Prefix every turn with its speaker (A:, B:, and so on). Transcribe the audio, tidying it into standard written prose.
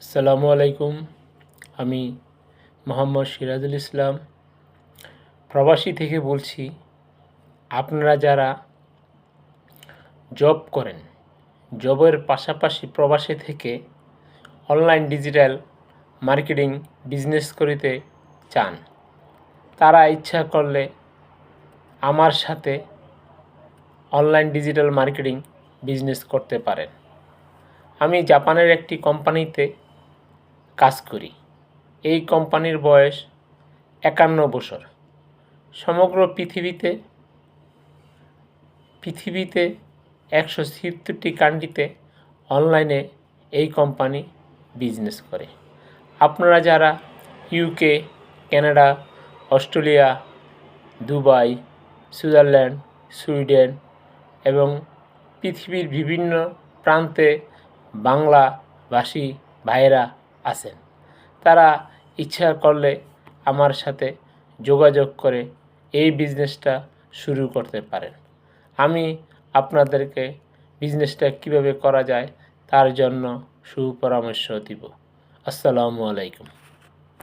A: আসসালামু আলাইকুম। আমি মোহাম্মদ সিরাজুল ইসলাম প্রবাসী থেকে বলছি। আপনারা যারা জব করেন, জবের পাশাপাশি প্রবাসী থেকে অনলাইন ডিজিটাল মার্কেটিং বিজনেস করিতে চান, তারা ইচ্ছা করলে আমার সাথে অনলাইন ডিজিটাল মার্কেটিং বিজনেস করতে পারেন। আমি জাপানের একটি কোম্পানিতে কাজ করি। এই কোম্পানির বয়স 51 বছর। সমগ্র পৃথিবীতে 176টি কান্ট্রিতে অনলাইনে এই কোম্পানি বিজনেস করে। আপনারা যারা UK, Canada, Australia, Dubai, Switzerland, Sweden এবং পৃথিবীর বিভিন্ন প্রান্তে বাংলাভাষী ভাইয়েরা আছেন, তারা ইচ্ছা করলে আমার সাথে যোগাযোগ করে এই বিজনেসটা শুরু করতে পারেন। আমি আপনাদেরকে বিজনেসটা কীভাবে করা যায় তার জন্য সুপরামর্শ দিব। আসসালামু আলাইকুম।